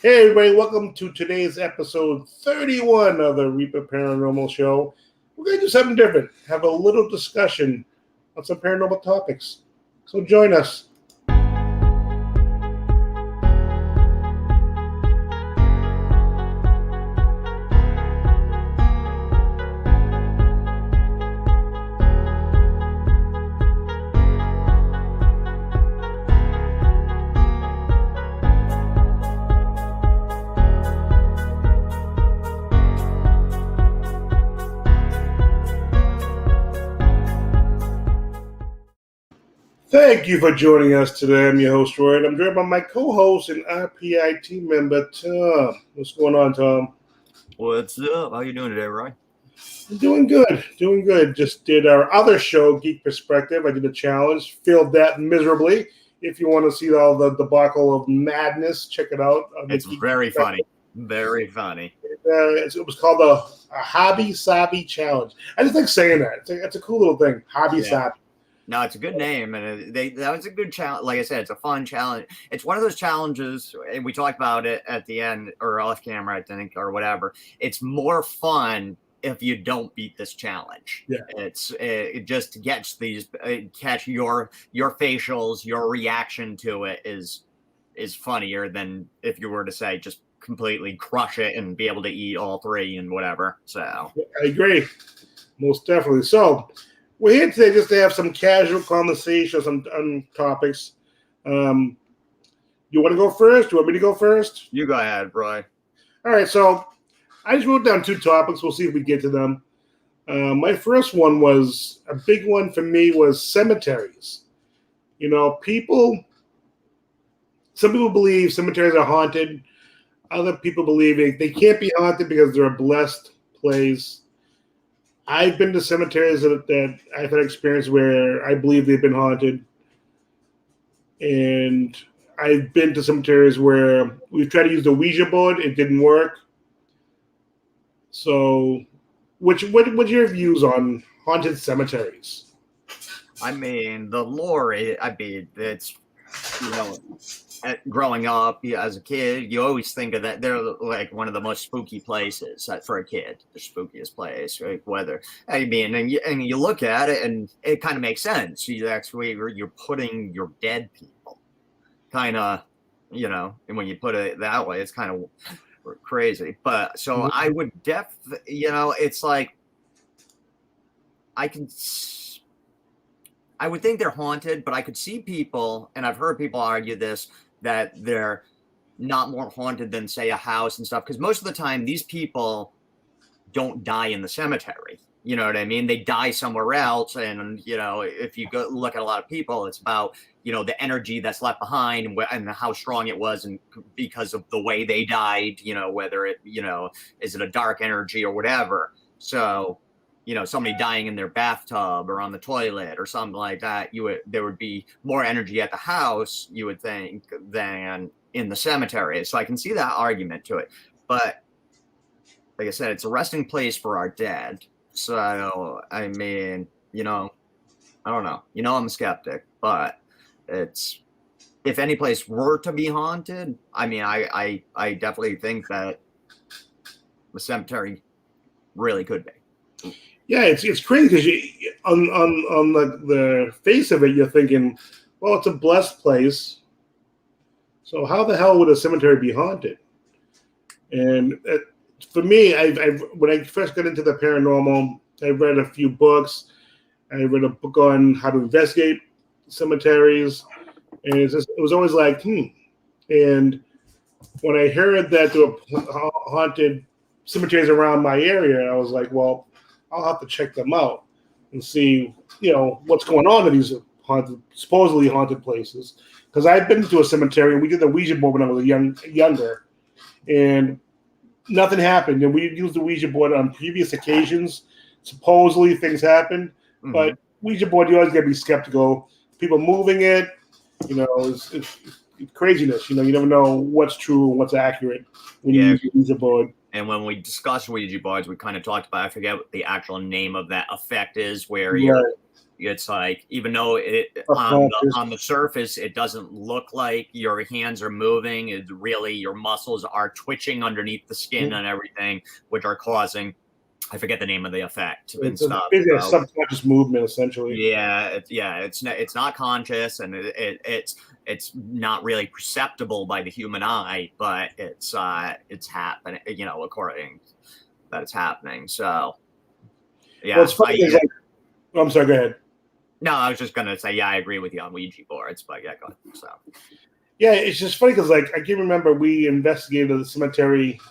Hey everybody, welcome to today's episode 31 of the Reaper Paranormal Show. We're going to do something different, have a little discussion on some paranormal topics. So join us. Thank you for joining us today. I'm your host, Roy. I'm joined by my co-host and RPI team member, Tom. What's going on, Tom? What's up? How you doing today, Roy? I'm doing good. Just did our other show, Geek Perspective. I did a challenge, failed that miserably. If you want to see all the debacle of madness, check it out. It's very funny. Very funny. It was called a Hobby Sabi Challenge. I just like saying that. It's a cool little thing, Hobby Sabi. No, it's a good name, and that was a good challenge. Like I said, it's a fun challenge. It's one of those challenges, and we talked about it at the end or off camera, I think, or whatever. It's more fun if you don't beat this challenge. Yeah, it just gets catch your facials, your reaction to it is funnier than if you were to say just completely crush it and be able to eat all three and whatever. So I agree, most definitely. So we're here today just to have some casual conversation on topics. You want to go first? Do you want me to go first? You go ahead, Roy. All right, so I just wrote down two topics. We'll see if we get to them. My first one was a big one for me was cemeteries. You know, some people believe cemeteries are haunted. Other people believe they can't be haunted because they're a blessed place. I've been to cemeteries that I've had experience where I believe they've been haunted. And I've been to cemeteries where we've tried to use the Ouija board. It didn't work. So what's your views on haunted cemeteries? I mean, the lore, it's, growing up as a kid, you always think of that. They're like one of the most spooky places for a kid, the spookiest place, right? And you look at it and it kind of makes sense. You're putting your dead people kind of, and when you put it that way, it's kind of crazy. But so I would it's like, I would think they're haunted, but I could see people, and I've heard people argue this, that they're not more haunted than, say, a house and stuff. Because most of the time, these people don't die in the cemetery. You know what I mean? They die somewhere else. And, if you go look at a lot of people, it's about, the energy that's left behind and how strong it was. And because of the way they died, whether it, is it a dark energy or whatever. So, somebody dying in their bathtub or on the toilet or something like that, there would be more energy at the house, you would think, than in the cemetery. So I can see that argument to it. But like I said, it's a resting place for our dead. So, I mean, I don't know. I'm a skeptic, but if any place were to be haunted, I mean, I definitely think that the cemetery really could be. Yeah, it's crazy because on the face of it, you're thinking, well, it's a blessed place. So how the hell would a cemetery be haunted? And for me, when I first got into the paranormal, I read a few books. I read a book on how to investigate cemeteries, and it was always like, And when I heard that there were haunted cemeteries around my area, I was like, well, I'll have to check them out and see, what's going on in these supposedly haunted places. Because I've been to a cemetery and we did the Ouija board when I was younger, and nothing happened. And we used the Ouija board on previous occasions. Supposedly things happened, but Ouija board, you always got to be skeptical. People moving it, it's craziness. You never know what's true and what's accurate when you use the Ouija board. And when we discussed Ouija boards, we kind of talked about, I forget what the actual name of that effect is, where you're It's like, even though Subconscious. on the surface it doesn't look like your hands are moving, it really your muscles are twitching underneath the skin and everything, which are causing, I forget the name of the effect and stuff. Basically a subconscious movement, essentially. It's not conscious, and it's not really perceptible by the human eye, but it's happening. According that it's happening. So yeah, Well, it's funny. I'm sorry. Go ahead. no, I was just gonna say, yeah, I agree with you on Ouija boards, but yeah, go ahead. So Yeah, it's just funny because I can remember we investigated the cemetery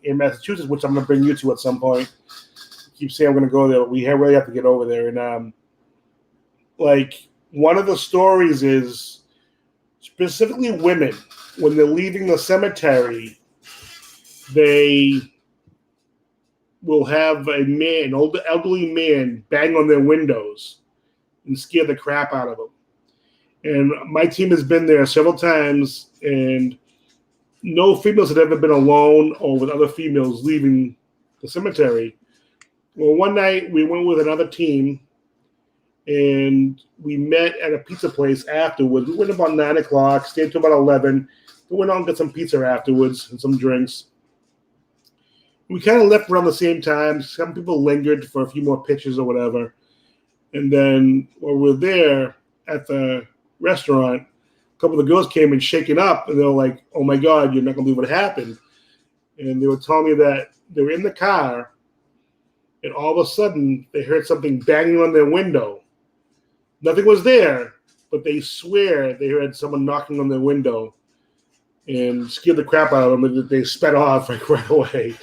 in Massachusetts, which I'm going to bring you to at some point. I keep saying I'm going to go there, but we really have to get over there. And one of the stories is specifically women, when they're leaving the cemetery, they will have an old elderly man bang on their windows and scare the crap out of them. And my team has been there several times, and no females had ever been alone or with other females leaving the cemetery. Well, one night we went with another team, and we met at a pizza place afterwards. We went about 9 o'clock, stayed till about 11. We went out and got some pizza afterwards and some drinks. We kind of left around the same time. Some people lingered for a few more pictures or whatever. And then while we were there at the restaurant, a couple of the girls came in shaking up, and they were like, "Oh my God, you're not going to believe what happened." And they were telling me that they were in the car, and all of a sudden they heard something banging on their window. Nothing was there, but they swear they heard someone knocking on their window and scared the crap out of them, and they sped off right away.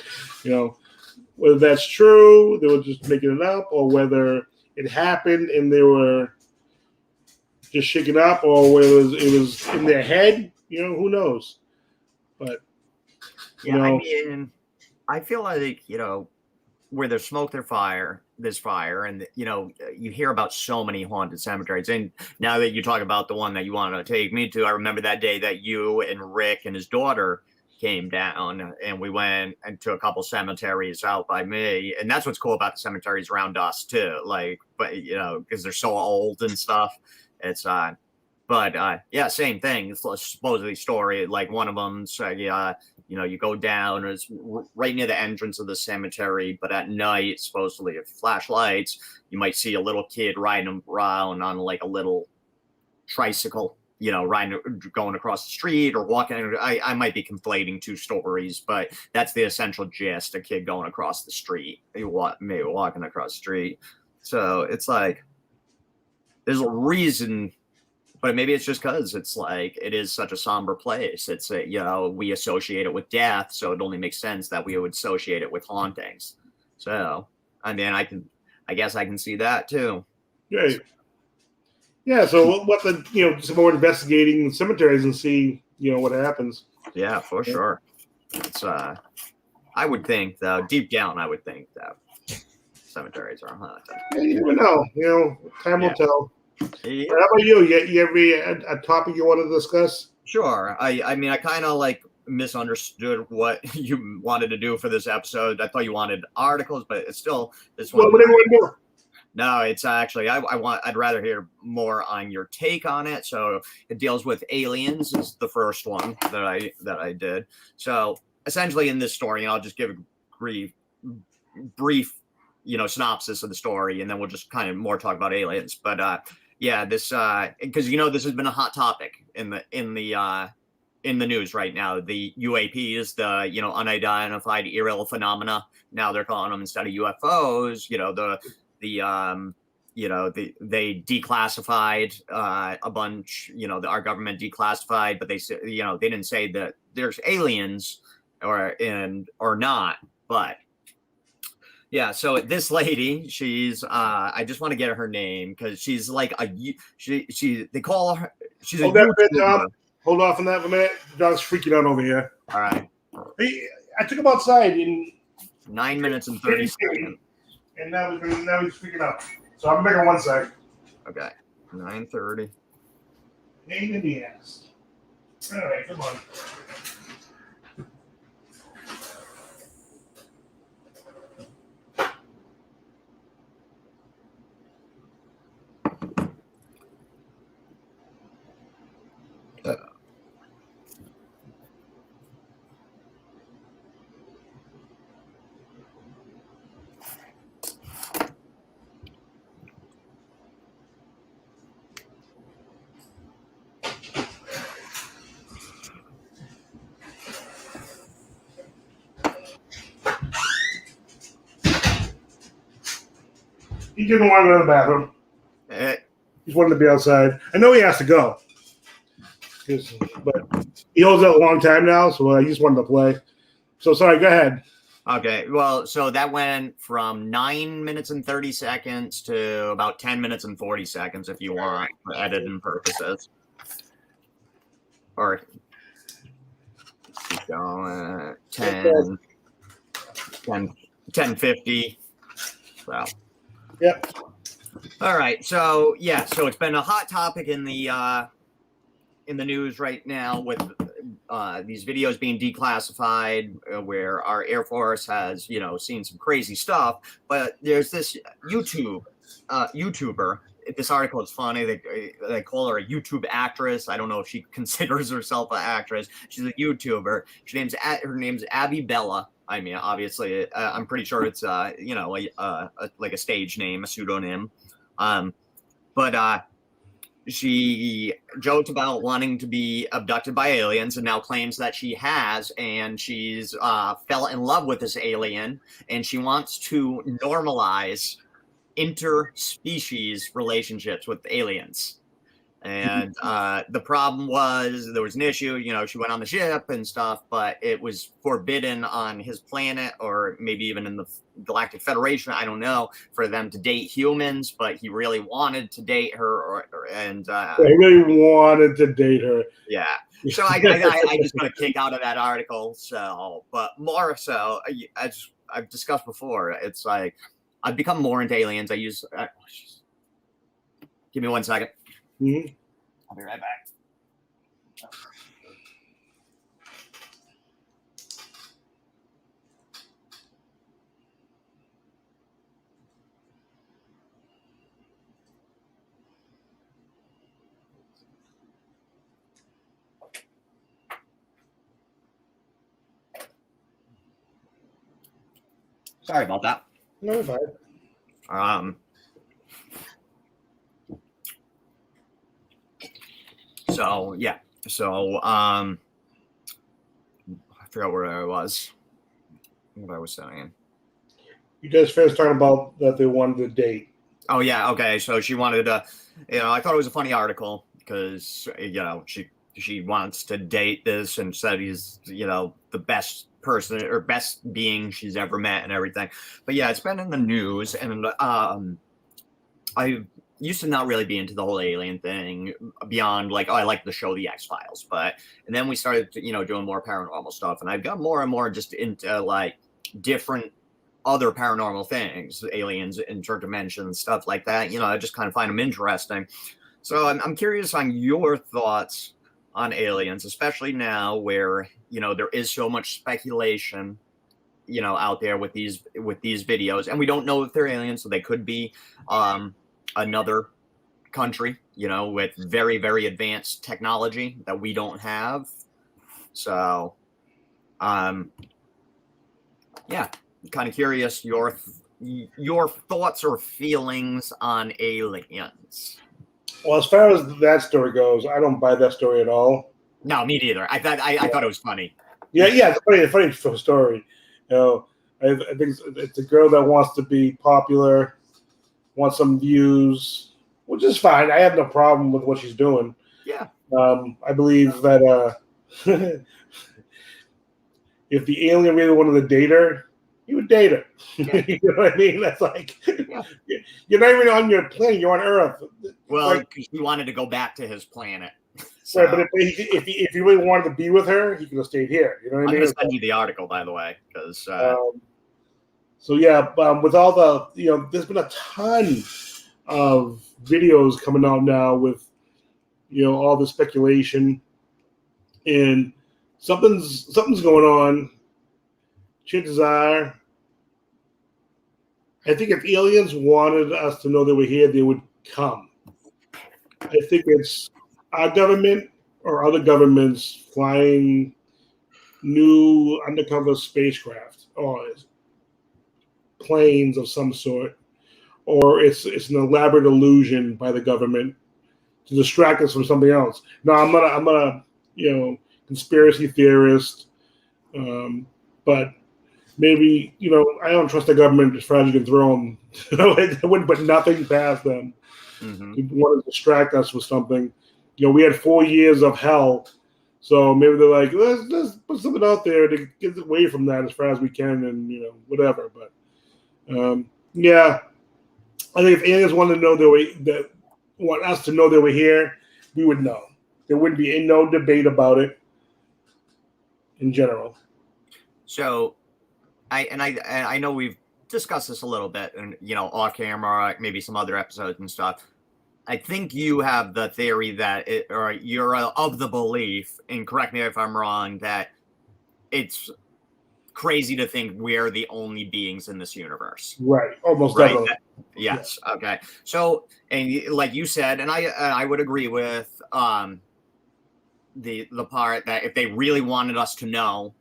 Whether that's true, they were just making it up, or whether it happened and they were just shaken up, or whether it was in their head. Who knows? But I mean, I feel like where there's smoke, there's fire, and you hear about so many haunted cemeteries. And now that you talk about the one that you want to take me to, I remember that day that you and Rick and his daughter came down, and we went into a couple cemeteries out by me. And that's what's cool about the cemeteries around us too, but because they're so old and stuff. It's yeah, same thing. It's supposedly story, like one of them's you go down, it's right near the entrance of the cemetery, but at night, supposedly if flashlights, you might see a little kid riding around on like a little tricycle, going across the street or walking. I might be conflating two stories, but that's the essential gist: a kid going across the street, maybe walking across the street. So it's like there's a reason, but maybe it's just because it's like it is such a somber place. It's we associate it with death, so it only makes sense that we would associate it with hauntings. So I mean, I guess I can see that too. Right. Yeah, so what some more investigating cemeteries and see, what happens. Yeah, for sure. It's I would think though, deep down, I would think that cemeteries are haunted. Yeah, you never know. Time will tell. Yeah. How about you? You have a topic you want to discuss? Sure. I mean, I kind of misunderstood what you wanted to do for this episode. I thought you wanted articles, but it's still this one. Well, whatever you want to do. No, it's actually I'd rather hear more on your take on it. So it deals with aliens is the first one that I did. So essentially in this story, and I'll just give a brief synopsis of the story, and then we'll just kind of more talk about aliens. But yeah, this because this has been a hot topic in the news right now. The UAPs, the unidentified aerial phenomena. Now they're calling them, instead of UFOs, they declassified a bunch. Our government declassified, but they said they didn't say that there's aliens or not, but. Yeah, so this lady, she's I just want to get her name because she's like they call her, she's a YouTuber. Hold off on that for a minute. John's freaking out over here. All right. I took him outside in 9 minutes and 30 seconds. And now he's freaking out. So I'm making 1 sec. Okay. 9:30. Pain in the ass. All right, come on. He didn't want to go to the bathroom. Eh, He just wanted to be outside. I know he has to go, but he holds out a long time now, so he just wanted to play. So sorry, go ahead. Okay, well, so that went from 9 minutes and 30 seconds to about 10 minutes and 40 seconds if you want for editing purposes. Or keep going, 10, 10:50. So, Yep. all right, so yeah, so it's been a hot topic in the news right now with these videos being declassified, where our Air Force has, seen some crazy stuff. But there's this YouTuber. This article is funny. They call her a YouTube actress. I don't know if she considers herself an actress. She's a YouTuber. Her name's Abby Bella. I mean, obviously, I'm pretty sure it's like a stage name, a pseudonym. But she joked about wanting to be abducted by aliens and now claims that she has, and she's fell in love with this alien, and she wants to normalize interspecies relationships with aliens. And the problem was there was an issue. She went on the ship and stuff, but it was forbidden on his planet, or maybe even in the Galactic Federation, I don't know, for them to date humans. But he really wanted to date her, and he really wanted to date her. Yeah. So I just got a kick out of that article. So, but more so, as I've discussed before, it's like I've become more into aliens. I use. Give me 1 second. Mm-hmm. I'll be right back. Sorry about that. No, it's fine. So yeah. So I forgot where I was. What I was saying. You guys first talking about that they wanted to date. Oh yeah. Okay. So she wanted to. I thought it was a funny article because she wants to date this and said he's the best person or best being she's ever met and everything. But yeah, it's been in the news, and I used to not really be into the whole alien thing beyond like, I like the show The X-Files, and then we started doing more paranormal stuff, and I've got more and more just into like different other paranormal things, aliens, interdimensions, stuff like that. I just kind of find them interesting. So I'm curious on your thoughts on aliens, especially now where there is so much speculation out there with these videos, and we don't know if they're aliens, so they could be another country with very, very advanced technology that we don't have. So yeah, kind of curious your thoughts or feelings on aliens. Well, as far as that story goes, I don't buy that story at all. No, me neither. I thought it was funny. Yeah, it's a funny story. I think it's a girl that wants to be popular, wants some views, which is fine. I have no problem with what she's doing. Yeah. I believe that if the alien really wanted to date her, he would date her. Yeah. You know what I mean? That's like, yeah. You're not even on your planet. You're on Earth. Well, like, he wanted to go back to his planet. So. Right, but if he really wanted to be with her, he could have stayed here. You know what I mean? I'm going to send you the article, by the way, because. So yeah, with all the there's been a ton of videos coming out now with all the speculation, and something's going on. Chances are, I think if aliens wanted us to know they were here, they would come. I think it's our government or other governments flying new undercover spacecraft or planes of some sort, or it's an elaborate illusion by the government to distract us from something else. No, I'm not a conspiracy theorist, but maybe, I don't trust the government as far as you can throw them. I wouldn't put nothing past them. Mm-hmm. People want to distract us with something. We had 4 years of hell, so maybe they're like, let's put something out there to get away from that as far as we can, and whatever. But yeah, I think if aliens wanted to know that want us to know they were here, we would know. There wouldn't be no debate about it in general. So I know we've discussed this a little bit, and off camera, maybe some other episodes and stuff. I think you have the theory that or you're of the belief, and correct me if I'm wrong, that it's crazy to think we're the only beings in this universe. Right. Almost Right. definitely. Yes. Yeah. Okay. So, and like you said, and I would agree with the part that if they really wanted us to know,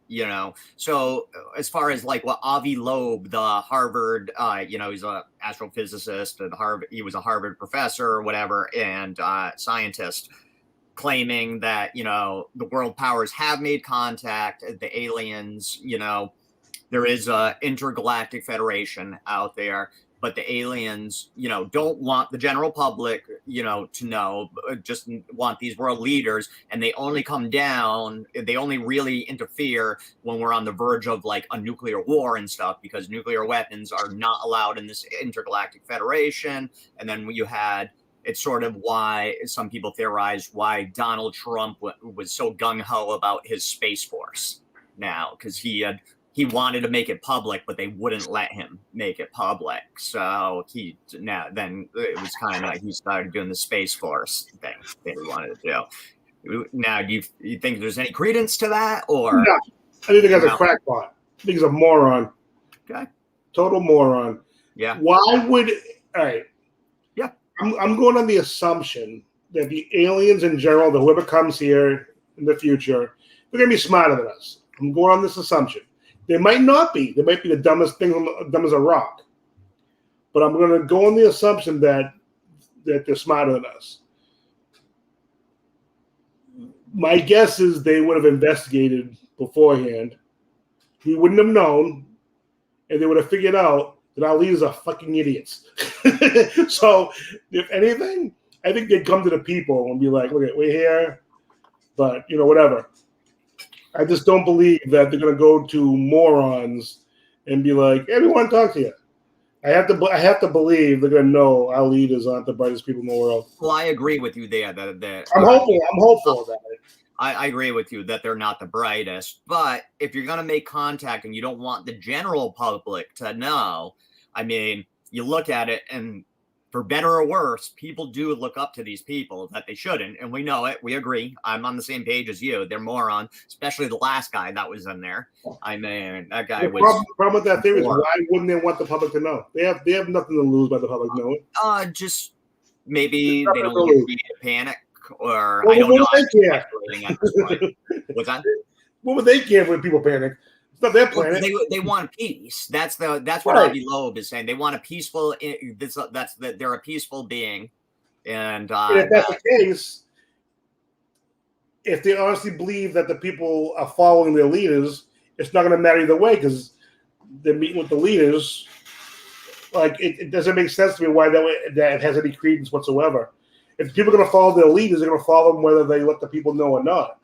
so as far as like what Avi Loeb, the Harvard, he's a astrophysicist at Harvard, he was a Harvard professor or whatever, and scientist, claiming that the world powers have made contact, the aliens, there is a intergalactic federation out there, but the aliens, don't want the general public, to know, just want these world leaders, and they only come down, they only really interfere when we're on the verge of like a nuclear war and stuff, because nuclear weapons are not allowed in this intergalactic federation. And then you had, it's sort of why some people theorize why Donald Trump was so gung-ho about his Space Force now, because he wanted to make it public, but they wouldn't let him make it public. So then it was kind of, he started doing the Space Force thing that he wanted to do. Now, do you think there's any credence to that, or? No, I think the guy's a crackpot. I think he's a moron. Okay. Total moron. Yeah. Why would? All right. Yeah. I'm going on the assumption that the aliens in general, that whoever comes here in the future, they're gonna be smarter than us. I'm going on this assumption. They might not be. They might be the dumbest thing, dumb as a rock. But I'm going to go on the assumption that they're smarter than us. My guess is they would have investigated beforehand. We wouldn't have known, and they would have figured out that our leaders are fucking idiots. So, if anything, I think they'd come to the people and be like, "Look, we're here, but whatever." I just don't believe that they're going to go to morons and be like, "Hey, we want to talk to you." I have to believe they're going to know our leaders aren't the brightest people in the world. Well, I agree with you there. I'm hopeful about it. I agree with you that they're not the brightest. But if you're going to make contact and you don't want the general public to know, I mean, you look at it, and for better or worse, people do look up to these people that they shouldn't. And we know it. We agree. I'm on the same page as you. They're morons, especially the last guy that was in there. I mean, that guy was. The problem with that theory is, why wouldn't they want the public to know? They have nothing to lose by the public knowing. Just maybe they don't want to panic, or I don't know. What's that? What would they care when people panic? It's not their planet. They want peace. That's what Right. Avi Loeb is saying. They want a peaceful. They're a peaceful being, and if that's the case, if they honestly believe that the people are following their leaders, it's not going to matter either way, because they're meeting with the leaders. Like, it doesn't make sense to me why that has any credence whatsoever. If people are going to follow their leaders, they're going to follow them whether they let the people know or not.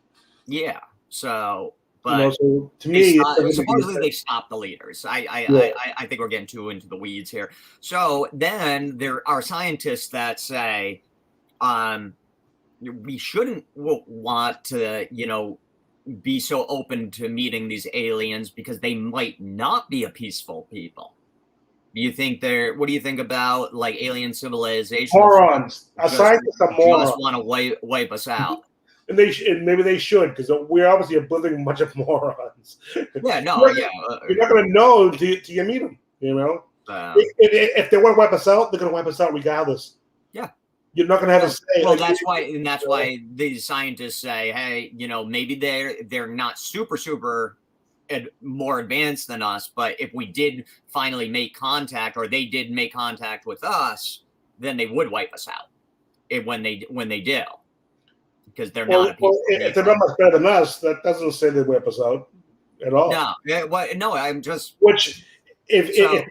Yeah. So. But so to me, supposedly they stopped the leaders. I think we're getting too into the weeds here. So then there are scientists that say, we shouldn't want to, be so open to meeting these aliens because they might not be a peaceful people. Do you think what do you think about like alien civilizations? Morons. Scientists are morons. Just want to wipe us out. And maybe they should, because we're obviously a blithering bunch of morons. Yeah, no, you're not going to know until you meet them. If they want to wipe us out, they're going to wipe us out regardless. Yeah, you're not going to have a say. Well, that's why these scientists say, hey, maybe they're not super more advanced than us, but if we did finally make contact, or they did make contact with us, then they would wipe us out. When they do. Because they're not. If they're not much better than us, that doesn't say they wipe us out. at all. No, yeah, well, no, I'm just Which, if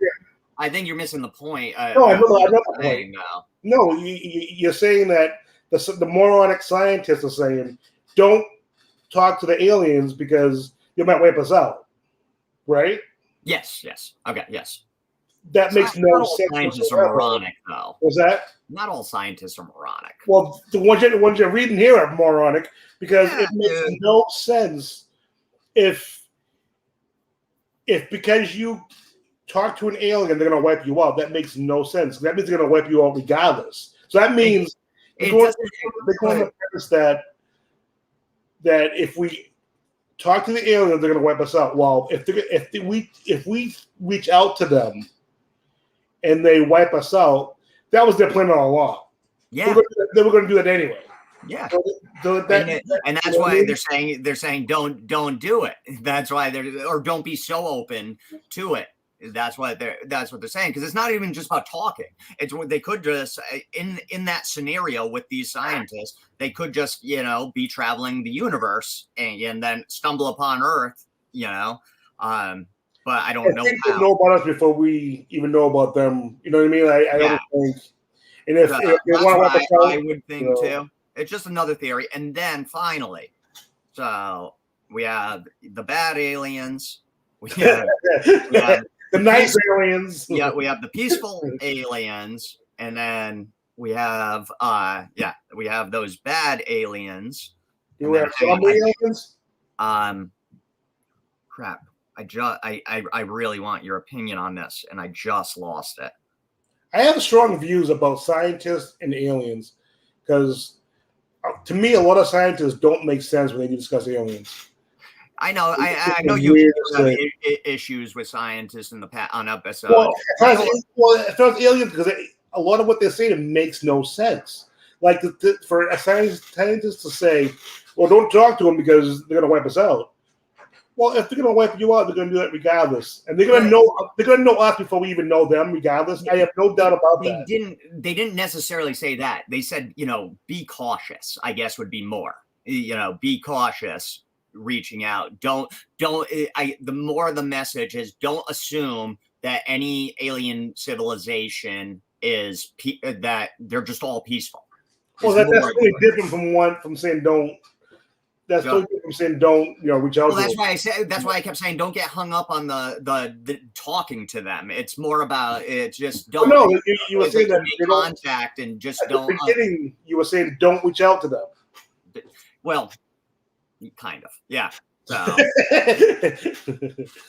I think you're missing the point. no, I know What the I'm point. saying now. No, you're saying that the moronic scientists are saying don't talk to the aliens because you might wipe us out, right? Yes, yes, okay, yes. That makes Not no all sense scientists are whatsoever. moronic, though. Was that? Not all scientists are moronic. Well, the ones you're reading here are moronic because Yeah, it makes dude. no sense if because you talk to an alien, they're going to wipe you out. That makes no sense. That means they're going to wipe you out regardless. So that means they're going to premise that if we talk to the aliens, they're going to wipe us out. Well, if we reach out to them and they wipe us out, that was their plan all along. Yeah, they were going to do that anyway. yeah. So And that's why they're saying don't do it. That's why or don't be so open to it. That's what they're saying, because it's not even just about talking. It's what they could just in that scenario with these scientists, they could just be traveling the universe and then stumble upon Earth, but I don't know think how. they know about us before we even know about them. You know what I mean? I don't think. And if they want to wipe us out, I would think too. It's just another theory. And then finally, so we have the bad aliens. We have the nice aliens. Yeah, we have the peaceful aliens, and then we have we have those bad aliens. You have zombie aliens? Crap. I really want your opinion on this, and I just lost it. I have strong views about scientists and aliens because, to me, a lot of scientists don't make sense when they discuss aliens. I know. I know you have issues with scientists in the past on episodes. Well, as far as aliens, because a lot of what they're saying makes no sense. Like for a scientist to say, "Well, don't talk to them because they're going to wipe us out." Well, if they're going to wipe you out, they're going to do that regardless, and they're going to know. They're going to know us before we even know them, regardless. I have no doubt about that. They didn't necessarily say that. They said, be cautious. I guess would be more. Be cautious. Reaching out. The more the message is, don't assume that any alien civilization is that they're just all peaceful. Well, that's really different from saying don't. That's totally different from saying don't, reach out. Well, that's why I kept saying don't get hung up on the talking to them. It's more about just don't. Well, no, you were saying that make contact and just don't. At the beginning, you were saying don't reach out to them. Well, kind of, yeah. So,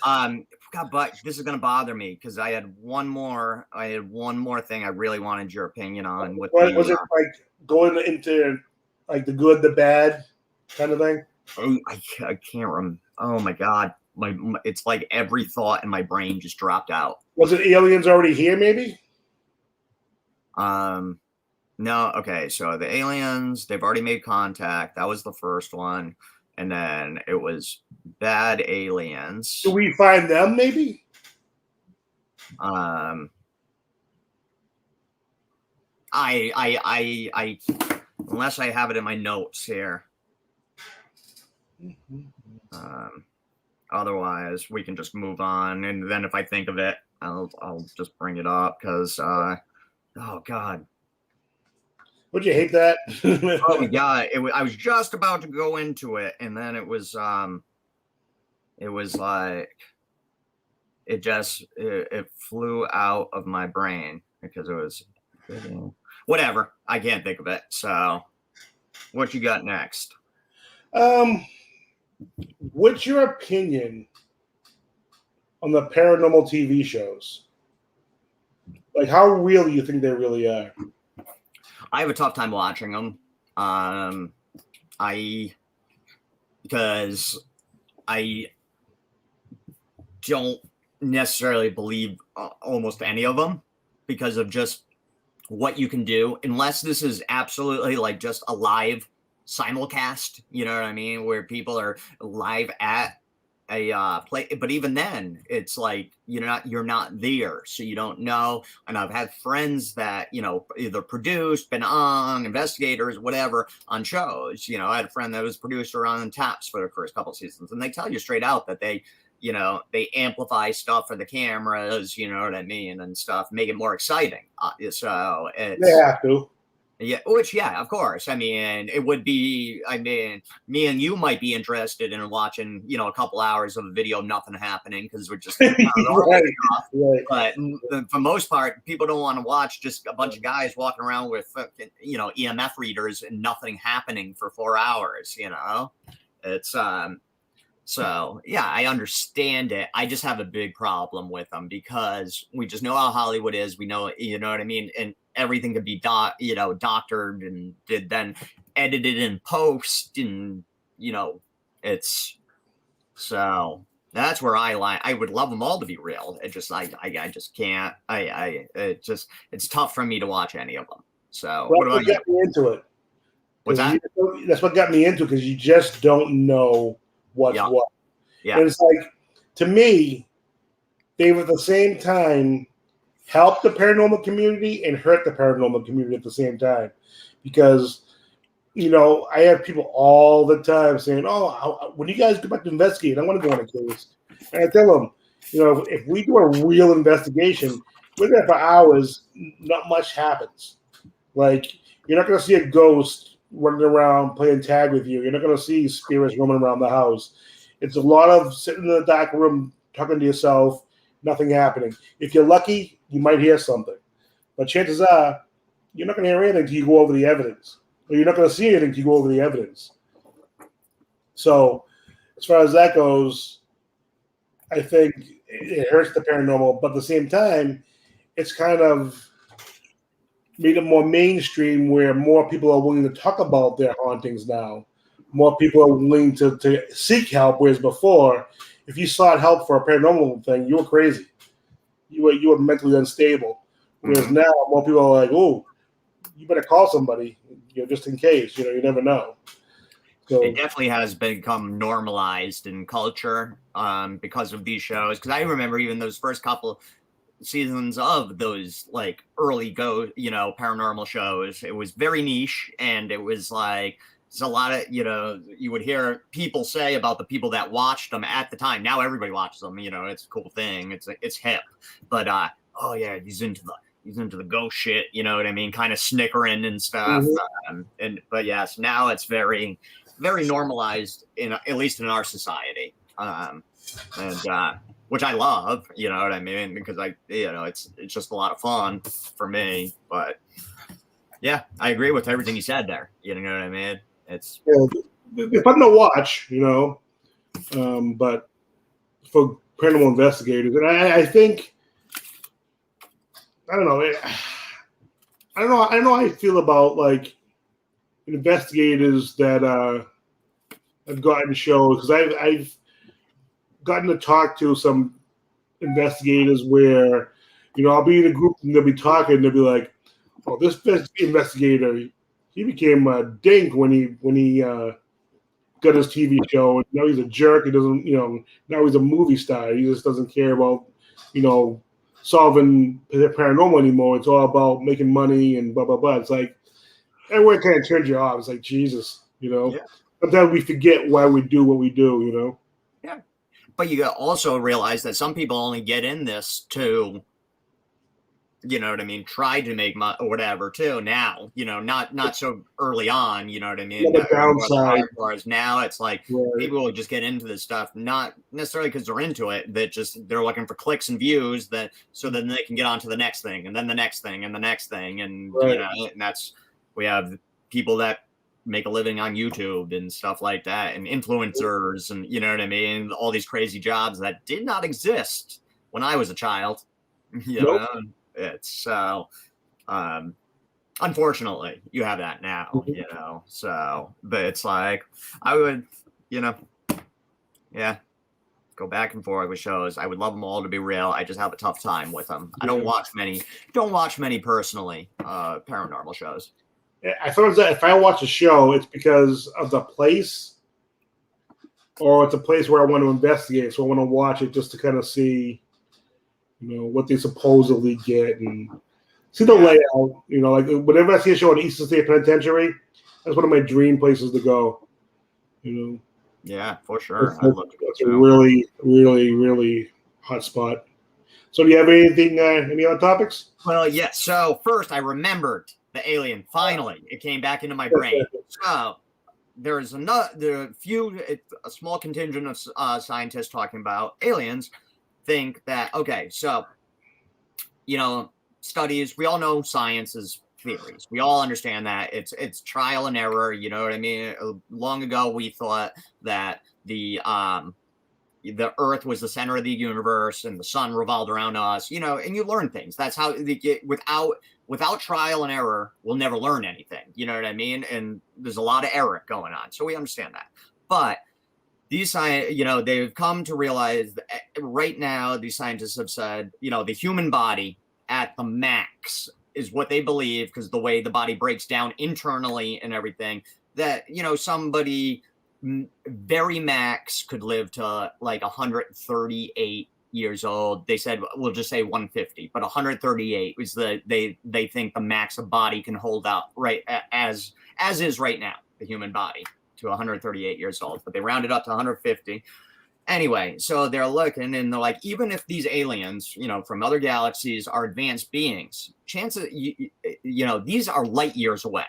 God, but this is gonna bother me because I had one more thing I really wanted your opinion on. Was it like going into like the good, the bad kind of thing? I can't remember. Oh my God, it's like every thought in my brain just dropped out. Was it aliens already here? Maybe. No. Okay, so the aliens, they've already made contact. That was the first one. And then it was bad aliens. Do we find them maybe? I unless I have it in my notes here. Otherwise we can just move on, and then if I think of it, I'll just bring it up because oh God. Would you hate that? Oh my God! I was just about to go into it, and then it was like it flew out of my brain because it was whatever. I can't think of it. So, what you got next? What's your opinion on the paranormal TV shows? Like, how real do you think they really are? I have a tough time watching them. Because I don't necessarily believe almost any of them because of just what you can do, unless this is absolutely like just a live simulcast, you know what I mean? Where people are live at play, but even then it's like you're not there, so you don't know. And I've had friends that either produced, been on, investigators, whatever, on shows. I had a friend that was producer on Taps for the first couple seasons, and they tell you straight out that they amplify stuff for the cameras, you know what I mean, and stuff, make it more exciting. So They have to. Yeah, which, yeah, of course. I mean, it would be, me and you might be interested in watching, a couple hours of a video, nothing happening, because we're just paranormal Right, stuff. right. But for most part, people don't want to watch just a bunch of guys walking around with, EMF readers and nothing happening for 4 hours, It's, so yeah, I understand it. I just have a big problem with them because we just know how Hollywood is. We know, you know what I mean? And everything could be doctored and then edited in post, and it's so that's where I would love them all to be real. It just I just can't. It's tough for me to watch any of them. So what about you? Got me into it. What's that? That's what got me into it, because you just don't know what's what. Yeah. And it's like, to me, they were at the same time help the paranormal community and hurt the paranormal community at the same time. Because, I have people all the time saying, oh, when you guys go back to investigate, I want to go on a case. And I tell them, if we do a real investigation, we're there for hours, not much happens. Like, you're not going to see a ghost running around playing tag with you. You're not going to see spirits roaming around the house. It's a lot of sitting in the dark room talking to yourself, nothing happening. If you're lucky, you might hear something. But chances are, you're not going to hear anything until you go over the evidence. Or you're not going to see anything until you go over the evidence. So, as far as that goes, I think it hurts the paranormal. But at the same time, it's kind of made it more mainstream, where more people are willing to talk about their hauntings now. More people are willing to seek help, whereas before, if you sought help for a paranormal thing, you were crazy. You were mentally unstable. Whereas now, more people are like, oh, you better call somebody, just in case. You never know. So it definitely has become normalized in culture because of these shows. Because I remember even those first couple seasons of those like early paranormal shows, it was very niche, and it was like there's a lot of you would hear people say about the people that watched them at the time. Now everybody watches them. It's a cool thing. It's hip. But oh yeah, he's into the ghost shit. You know what I mean? Kind of snickering and stuff. Mm-hmm. But yes, now it's very, very normalized at least in our society. Which I love, you know what I mean? Because it's just a lot of fun for me. But yeah, I agree with everything you said there. You know what I mean? It's fun to watch, but for paranormal investigators, and I think, I don't know how I feel about like investigators that have gotten shows, because I've gotten to talk to some investigators where, I'll be in a group and they'll be talking, they'll be like, oh, this investigator, he became a dink when he got his TV show, and now he's a jerk. He doesn't, now he's a movie star. He just doesn't care about, solving the paranormal anymore. It's all about making money and blah, blah, blah. It's like, everyone kind of turns you off. It's like, Jesus, Yeah. Sometimes we forget why we do what we do, Yeah. But you also realize that some people only get in this to, you know what I mean, try to make money or whatever too. Now, not so early on, you know what I mean? The downside. Now it's like people will just get into this stuff, not necessarily because they're into it, that just they're looking for clicks and views, so then they can get on to the next thing and then the next thing and the next thing. And, and that's, we have people that make a living on YouTube and stuff like that, and influencers, and you know what I mean, all these crazy jobs that did not exist when I was a child. It's so unfortunately you have that now. So but it's like I would go back and forth with shows. I would love them all to be real. I just have a tough time with them. I don't watch many personally paranormal shows. I thought that if I watch a show, it's because of the place or it's a place where I want to investigate. So I want to watch it just to kind of see, what they supposedly get and see the layout. Like whenever I see a show on Eastern State Penitentiary, that's one of my dream places to go. Yeah, for sure. That's a really, really, really hot spot. So do you have anything, any other topics? Well, yeah. So first, I remembered the alien. Finally, it came back into my brain. So there's a small contingent of scientists talking about aliens think that, okay, so, studies, we all know science is theories. We all understand that it's trial and error. You know what I mean? Long ago, we thought that the Earth was the center of the universe and the sun revolved around us, and you learn things. That's how without trial and error, we'll never learn anything. You know what I mean? And there's a lot of error going on. So we understand that. But these they've come to realize that right now, these scientists have said, the human body at the max is what they believe, because the way the body breaks down internally and everything, that, somebody very max could live to like 138 years old. They said, we'll just say 150, but 138 is they think the max a body can hold out, right, as is right now, the human body, to 138 years old, but they rounded up to 150. Anyway, so they're looking and they're like, even if these aliens, from other galaxies are advanced beings, chances, these are light years away.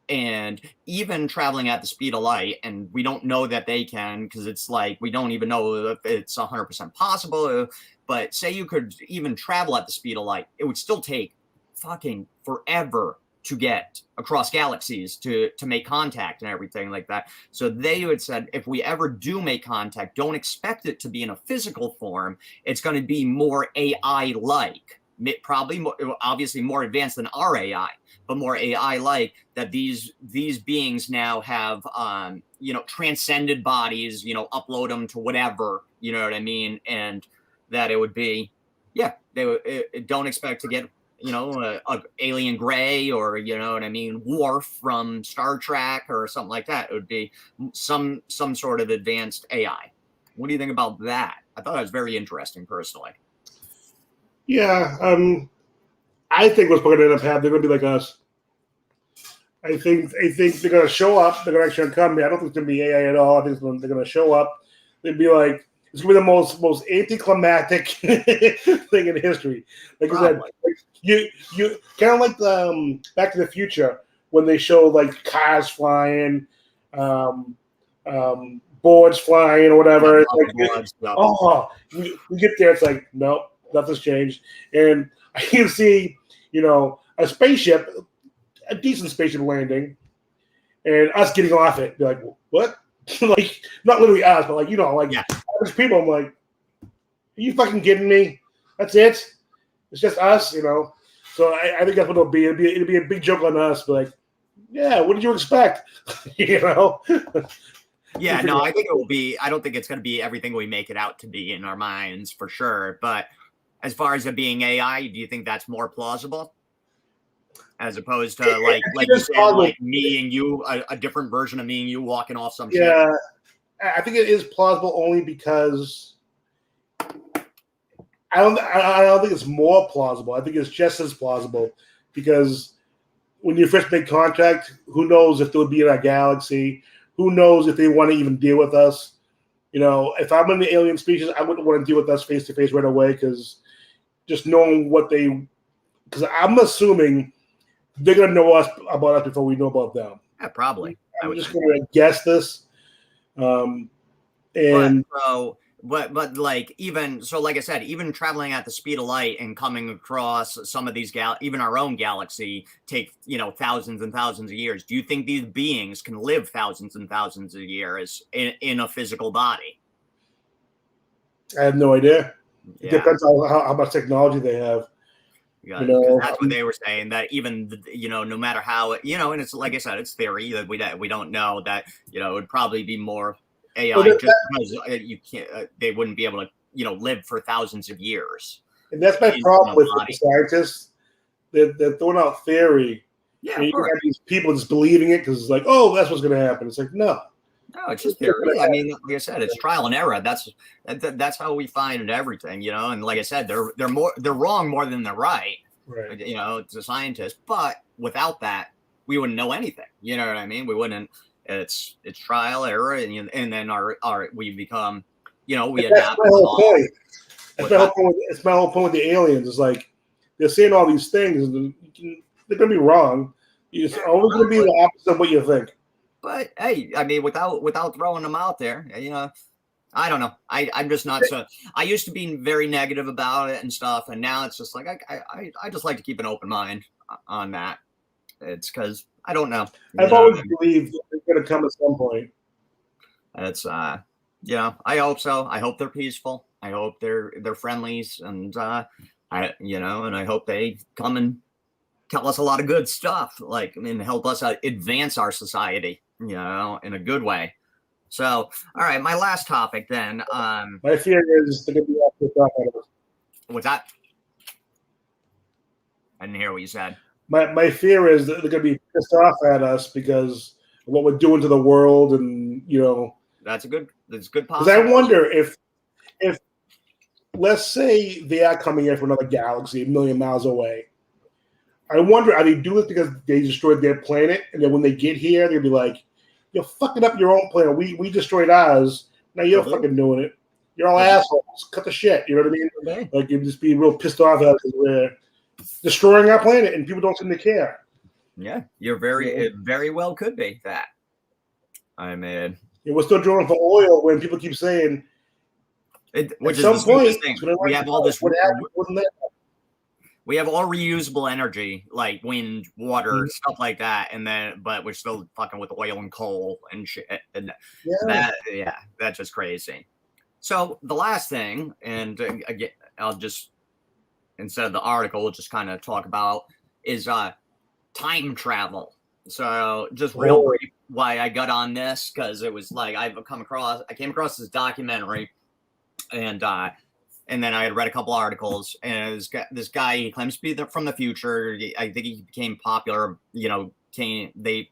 And even traveling at the speed of light, and we don't know that they can, because it's like, we don't even know if it's 100% possible. But say you could even travel at the speed of light, it would still take fucking forever to get across galaxies to make contact and everything like that. So they had said, if we ever do make contact, don't expect it to be in a physical form. It's going to be more AI-like, probably more, obviously more advanced than our AI, but more AI-like, that these beings now have, transcended bodies, upload them to whatever, you know what I mean? And that it would be, don't expect to get, a alien gray, or, you know what I mean, Worf from Star Trek or something like that. It would be some sort of advanced AI. What do you think about that? I thought that was very interesting, personally. Yeah, I think what's going to end up happening, they're going to be like us. I think they're going to show up. They're going to actually come. I don't think it's going to be AI at all. I think they're going to show up. They'd be like, it's going to be the most anticlimactic thing in history. Like I said, you kind of like the Back to the Future, when they show like cars flying, boards flying or whatever. We get there, it's like, nope, nothing's changed. And I can see, a spaceship, a decent spaceship landing, and us getting off it. Be like, what? Like, not literally us, but like, average people. I'm like, are you fucking kidding me? That's it? It's just us, So I think that's what it'll be. It'll be a big joke on us, but like, yeah, what did you expect? Yeah, no, I think it will be. I don't think it's going to be everything we make it out to be in our minds, for sure. But as far as it being AI, do you think that's more plausible, as opposed to like you said, like me and you, a different version of me and you walking off some shit? Yeah, I think it is plausible only because I don't think it's more plausible. I think it's just as plausible, because when you first make contact, who knows if they'll be in our galaxy? Who knows if they want to even deal with us? If I'm in the alien species, I wouldn't want to deal with us face to face right away, because just knowing because I'm assuming they're gonna know about us before we know about them. Yeah, probably. I'm just going to guess this. But like, even so, like I said, even traveling at the speed of light and coming across some of these even our own galaxy take thousands and thousands of years. Do you think these beings can live thousands and thousands of years in a physical body? I have no idea. It depends on how much technology they have. Yeah, that's what they were saying, that even no matter how and it's like I said, it's theory, that we don't know, that it would probably be more AI, just because you can't, they wouldn't be able to live for thousands of years. And that's my problem with the scientists. They're throwing out theory. Yeah, and you have these people just believing it because it's like, oh, that's what's going to happen. It's like, no, No, it's just theory. I mean, like I said, it's trial and error. That's how we find everything, you know. And like I said, they're wrong more than they're right. Right. You know, it's a scientist. But without that, we wouldn't know anything. You know what I mean? We wouldn't. It's trial error, and then our we become, you know, we And that's adapt. my whole point. What's that? It's my whole point with the aliens. It's like they're saying all these things, and they're gonna be wrong. It's always gonna be the opposite of what you think. But hey, I mean, without throwing them out there, you know, I don't know. I'm just not so. I used to be very negative about it and stuff, and now it's just like I just like to keep an open mind on that. It's because I don't know. I've always believed that they're going to come at some point. It's you know, I hope so. I hope they're peaceful. I hope they're friendlies, and you know, and I hope they come and tell us a lot of good stuff, like, and help us advance our society, you know, in a good way. So, all right, my last topic then. My fear is they're going to be off the top out of us. What's that? I didn't hear what you said. My fear is that they're going to be pissed off at us because of what we're doing to the world, and you know. That's a good possibility. Because I wonder if let's say they are coming here from another galaxy, 1,000,000 miles away. I wonder, are they doing it because they destroyed their planet, and then when they get here, they'll be like, "You're fucking up your own planet. We destroyed ours. Now you're fucking doing it. You're all assholes. Cut the shit." You know what I mean? Okay. Like you'd just be real pissed off at us because we're destroying our planet, and people don't seem to care. Yeah, you're it very well could be that. I mean, we're still drilling for oil when people keep saying, which at some point, we have all this. We have all reusable energy, like wind, water, stuff like that, and then, but we're still fucking with oil and coal and shit. And that's just crazy. So the last thing, and again, I'll just, instead of the article, we'll just kind of talk about is time travel. So just real brief why I got on this, because it was like I came across this documentary, and then I had read a couple articles, and this guy, he claims to be from the future. I think he became popular, you know, they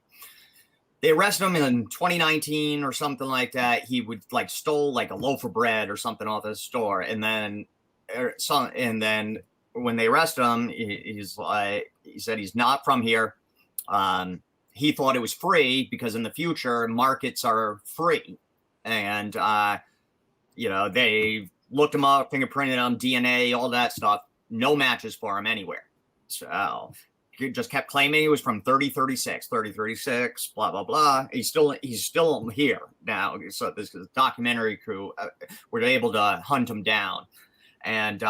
arrested him in 2019 or something like that. He would like stole like a loaf of bread or something off the store, and then when they arrested him, he said he's not from here. He thought it was free because in the future markets are free, and you know, they looked him up, fingerprinted him, DNA, all that stuff. No matches for him anywhere. So he just kept claiming he was from 3036, blah blah blah. He's still here now. So this documentary crew were able to hunt him down, and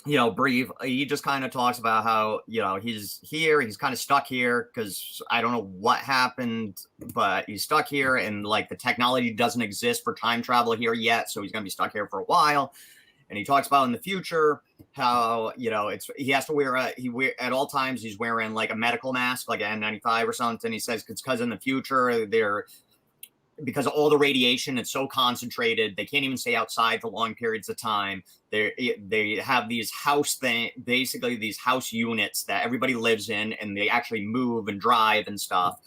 you know, brief. He just kind of talks about how, you know, he's here, he's kind of stuck here because I don't know what happened, but he's stuck here, and like the technology doesn't exist for time travel here yet, so he's gonna be stuck here for a while. And he talks about in the future how, you know, he has to wear at all times he's wearing like a medical mask, like an N95 or something. He says it's because in the future because all the radiation, it's so concentrated, they can't even stay outside for long periods of time. They have these basically these house units that everybody lives in, and they actually move and drive and stuff,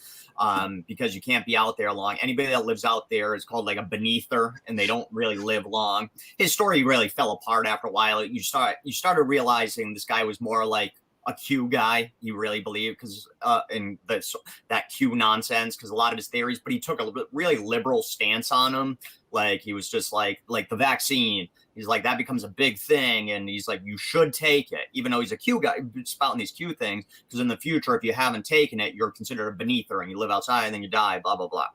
because you can't be out there long. Anybody that lives out there is called like a beneather, and they don't really live long. His story really fell apart after a while. You started realizing this guy was more like a Q guy, you really believe, because in that Q nonsense, because a lot of his theories, but he took a really liberal stance on them. Like he was just like the vaccine. He's like, that becomes a big thing, and he's like, you should take it, even though he's a Q guy, spouting these Q things, because in the future, if you haven't taken it, you're considered a beneather, and you live outside, and then you die, blah blah blah.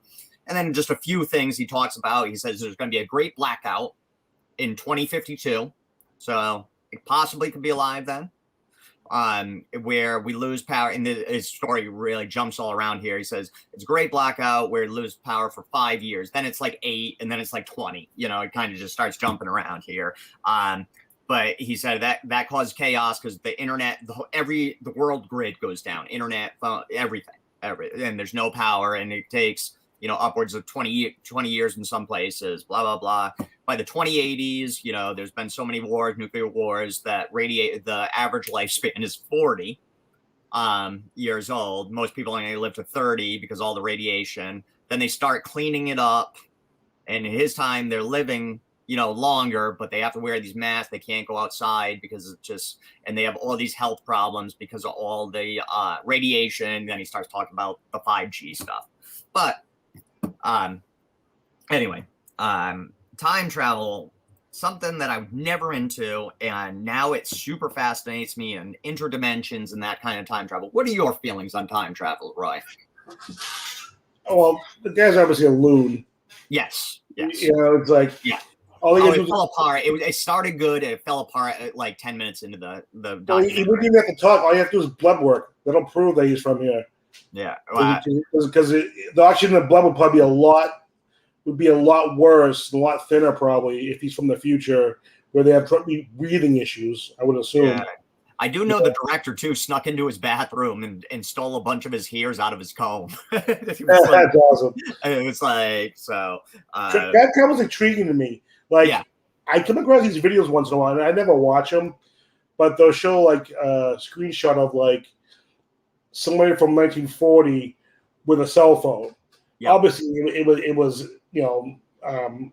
And then just a few things he talks about. He says there's going to be a great blackout in 2052, so it possibly could be alive then. Where we lose power, and his story really jumps all around here. He says it's a great blackout where we lose power for 5 years, then it's like 8, and then it's like 20. You know, it kind of just starts jumping around here. But he said that caused chaos because the internet, the world grid goes down, internet, phone, everything, and there's no power, and it takes, you know, upwards of 20 years in some places, blah, blah, blah. By the 2080s, you know, there's been so many wars, nuclear wars, that the average lifespan is 40 years old. Most people only live to 30 because all the radiation. then they start cleaning it up, and in his time they're living, longer, but they have to wear these masks. They can't go outside because it's just, and they have all these health problems because of all the radiation. Then he starts talking about the 5G stuff. But anyway, time travel, something that I was never into, and now it super fascinates me, and interdimensions and that kind of time travel. What are your feelings on time travel, Roy? Well, the guy's obviously a loon. Yes. It's like, yeah. All it fell apart. It started good. It fell apart at like 10 minutes into the documentary. He wouldn't even have to talk. All you have to do is blood work. That'll prove that he's from here. Yeah, because the oxygen in the blood would probably be a lot worse, and a lot thinner probably if he's from the future where they have breathing issues. I would assume. Yeah. I do know the director too snuck into his bathroom and stole a bunch of his hairs out of his comb. That's awesome. It was like so. That was intriguing to me. Like, I come across these videos once in a while, and I never watch them, but they'll show like a screenshot of like somebody from 1940 with a cell phone. Yeah. Obviously, it was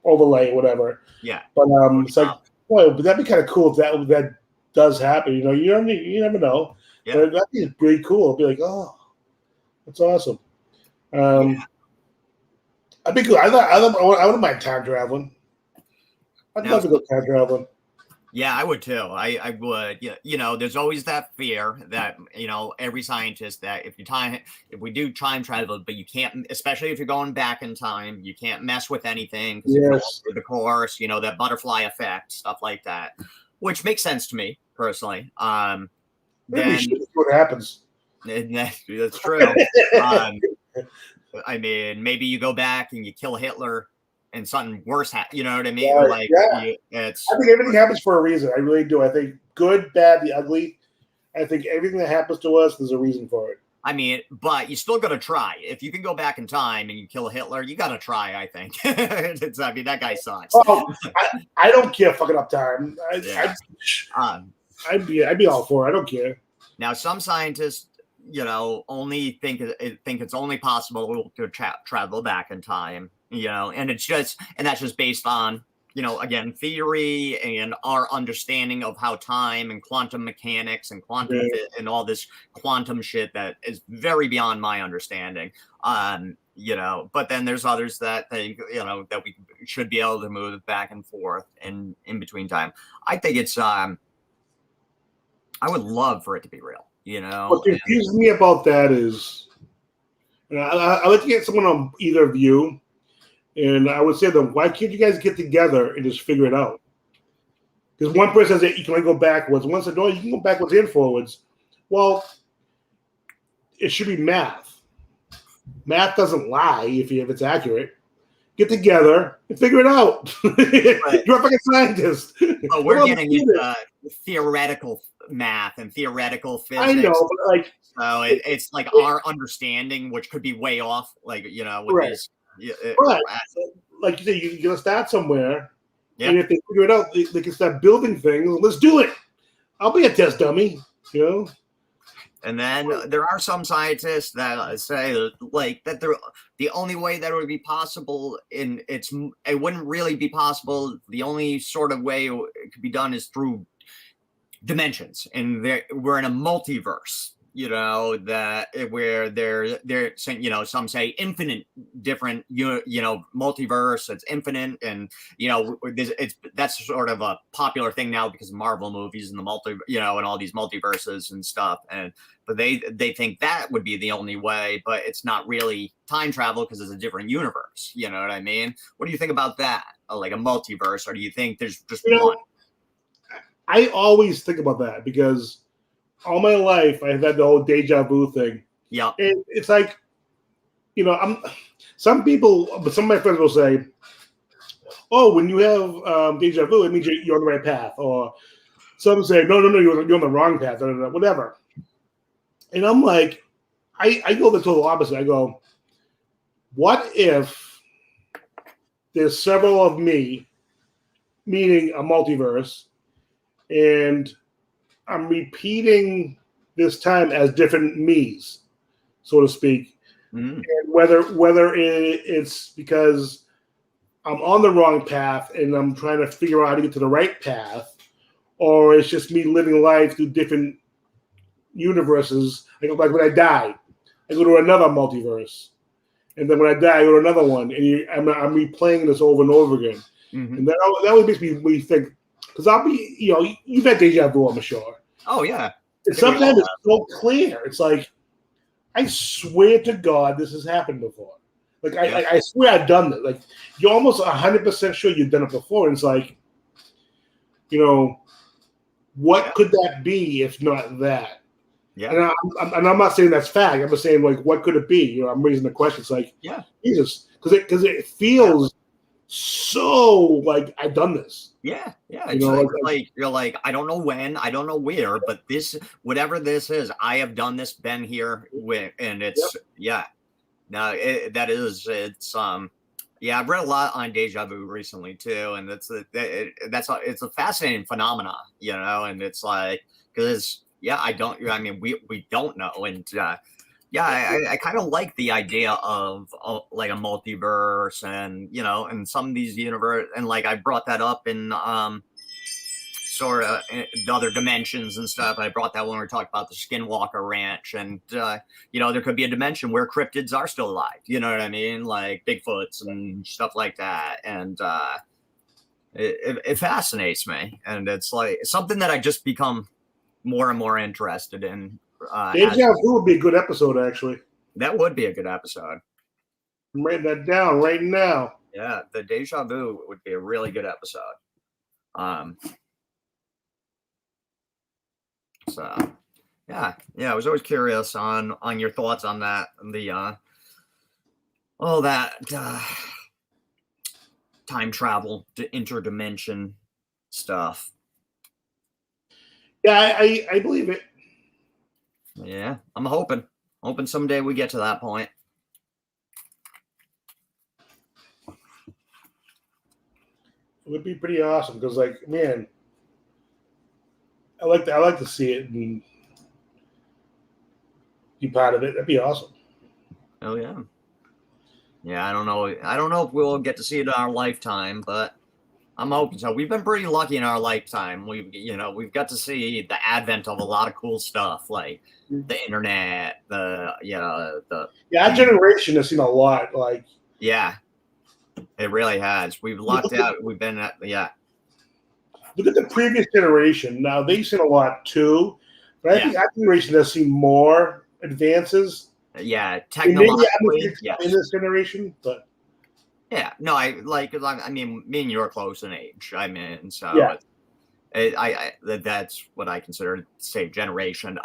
overlay or whatever. Yeah. But it's like, boy, but that'd be kind of cool if that does happen. You never know. Yeah. But that'd be pretty cool. It'd be like, oh, that's awesome. I'd be cool. I wouldn't mind time traveling. I'd love to go time traveling. Yeah, I would too. I would. There's always that fear that every scientist that if we do time travel, but you can't, especially if you're going back in time, you can't mess with anything because you go through the course. That butterfly effect, stuff like that, which makes sense to me personally. Then we should see what happens. That's true. I mean, maybe you go back and you kill Hitler. And something worse happens, you know what I mean? I think everything happens for a reason. I really do. I think good, bad, the ugly. I think everything that happens to us, there's a reason for it. I mean, but you still got to try. If you can go back in time and you kill Hitler, you got to try. I think. That guy sucks. Oh, I don't care fucking up time. I'd be all for it. I don't care. Now, some scientists, only think it's only possible to travel back in time. And that's just based on, again, theory and our understanding of how time and quantum mechanics and quantum and all this quantum shit that is very beyond my understanding. But then there's others that think, that we should be able to move back and forth and in between time. I think it's, I would love for it to be real, What confuses me about that is, I like to get someone on either of you. And I would say to them, why can't you guys get together and just figure it out? Because one person says that you can only go backwards. One said, no, you can go backwards and forwards. Well, it should be math. Math doesn't lie if it's accurate. Get together and figure it out. Right. You're a fucking scientist. But we're getting into theoretical math and theoretical physics. I know, but so it's like our understanding, which could be way off. Like with these. Yeah, right. Like you say, you're gonna start somewhere, and if they figure it out, they can start building things. Let's do it. I'll be a test dummy, And then there are some scientists that say that the only way that it would be possible, it wouldn't really be possible. The only sort of way it could be done is through dimensions, and we're in a multiverse. That where they're saying, some say infinite different, multiverse. It's infinite, and that's sort of a popular thing now because of Marvel movies and the and all these multiverses and stuff. But they think that would be the only way, but it's not really time travel because it's a different universe. You know what I mean? What do you think about that? Like a multiverse, or do you think there's just one? I always think about that because all my life I've had the whole deja vu thing. Yeah. And it's like, some of my friends will say, oh, when you have deja vu, it means you're on the right path. Or some say, no, you're on the wrong path, or whatever. And I'm like, I go the total opposite. I go, what if there's several of me, meaning a multiverse, and I'm repeating this time as different me's, so to speak. Mm. And whether it's because I'm on the wrong path and I'm trying to figure out how to get to the right path, or it's just me living life through different universes. Like when I die, I go to another multiverse, and then when I die, I go to another one, and I'm replaying this over and over again. Mm-hmm. And that always makes me think, because I'll be, you've had deja vu, I'm sure. Oh yeah. And sometimes it's so clear. It's like, I swear to God, this has happened before. Like I swear I've done it. Like you're almost 100% sure you've done it before. And it's like, what could that be if not that? Yeah. And I'm not saying that's fact. I'm just saying, like, what could it be? I'm raising the question. It's like, Jesus, because it feels so like I've done this. Yeah. It's you're like, I don't know when, I don't know where, but this, whatever this is, I have done this, been here with, and it's No, it's I've read a lot on deja vu recently too, and it's a fascinating phenomena, and it's like, because I mean we don't know, and I kind of like the idea of like a multiverse, and and some of these universe, and like I brought that up in sort of the other dimensions and stuff. I brought that when we were talking about the Skinwalker Ranch, and there could be a dimension where cryptids are still alive. You know what I mean, like Bigfoots and stuff like that. And it fascinates me, and it's like something that I just become more and more interested in. Deja vu would be a good episode, actually. That would be a good episode. I'm writing that down right now. Yeah, the deja vu would be a really good episode. So, I was always curious on your thoughts on that, the all that time travel to interdimension stuff. Yeah, I believe it. Yeah, I'm hoping someday we get to that point. It would be pretty awesome because, like, man, I like to see it and be part of it. That'd be awesome. Oh yeah. Yeah, I don't know if we'll get to see it in our lifetime, but I'm hoping so. We've been pretty lucky in our lifetime. We've got to see the advent of a lot of cool stuff, like the internet, our generation has seen a lot. Like, yeah, it really has. We've lucked out. We've been at Look at the previous generation. Now they've seen a lot too, but I think our generation has seen more advances. Yeah, technologically, in this generation, but no, I mean, me and you are close in age. I mean, so that's what I consider same generation.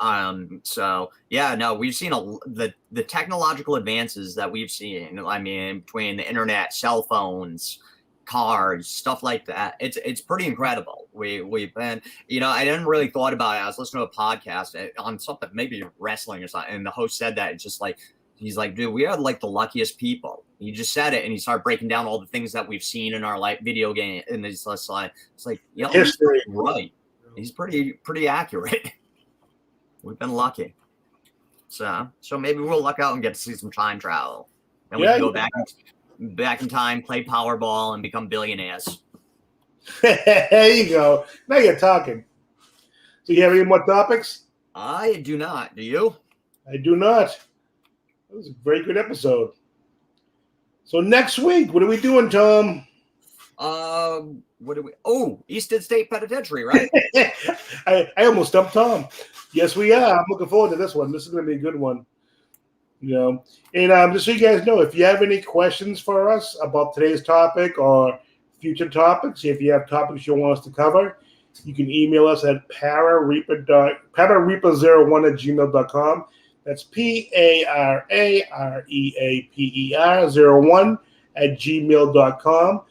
So we've seen the technological advances that we've seen. I mean, between the internet, cell phones, cars, stuff like that. It's pretty incredible. We've been, I didn't really thought about it. I was listening to a podcast on something, maybe wrestling or something, and the host said that it's just like, he's like, dude, we are like the luckiest people. He just said it, and he started breaking down all the things that we've seen in our video game, and it's like, history, right? He's pretty accurate. We've been lucky. So maybe we'll luck out and get to see some time travel, and we can go back in time, play Powerball, and become billionaires. There you go. Now you're talking. So you have any more topics? I do not. Do you? I do not. That was a very good episode. So next week, what are we doing, Tom? What do we? Oh, Easton State Penitentiary, right? I almost stumped Tom. Yes, we are. I'm looking forward to this one. This is going to be a good one. And just so you guys know, if you have any questions for us about today's topic or future topics, if you have topics you want us to cover, you can email us at parareaper01@gmail.com. That's PARAREAPER01@gmail.com.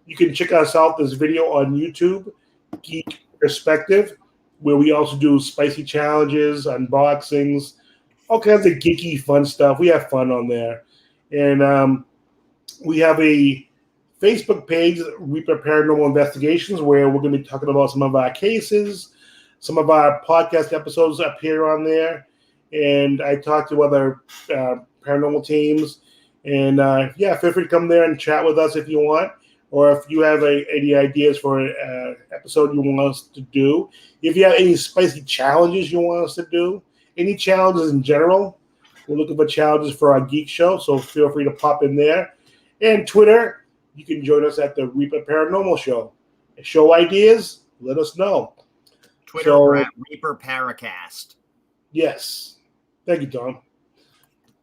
You can check us out this video on YouTube, Geek Perspective, where we also do spicy challenges, unboxings, all kinds of geeky fun stuff. We have fun on there. And we have a Facebook page, Reaper Paranormal Investigations, where we're going to be talking about some of our cases. Some of our podcast episodes appear on there. And I talk to other paranormal teams. And yeah, feel free to come there and chat with us if you want, or if you have any ideas for an episode you want us to do. If you have any spicy challenges you want us to do, any challenges in general, we're looking for challenges for our geek show, so feel free to pop in there. And Twitter, you can join us at the Reaper Paranormal Show. Show ideas, let us know. Twitter, we're at Reaper Paracast. Yes. Thank you,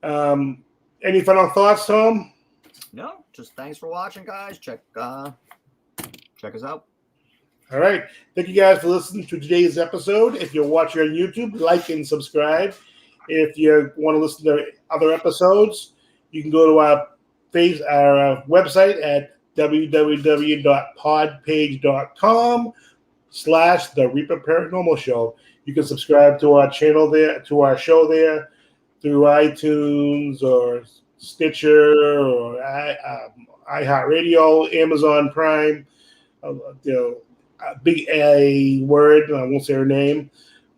Tom. Any final thoughts, Tom? No, just thanks for watching, guys. Check us out. All right. Thank you guys for listening to today's episode. If you're watching on YouTube, like and subscribe. If you want to listen to other episodes, you can go to our website at www.podpage.com/The Reaper Paranormal Show. You can subscribe to our channel there, to our show there, through iTunes or Stitcher or iHeartRadio, Amazon Prime. Big A word, I won't say her name,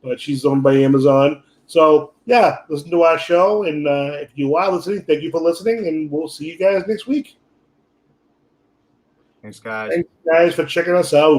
but she's owned by Amazon. So, yeah, listen to our show. And if you are listening, thank you for listening. And we'll see you guys next week. Thanks, guys. Thanks, guys, for checking us out.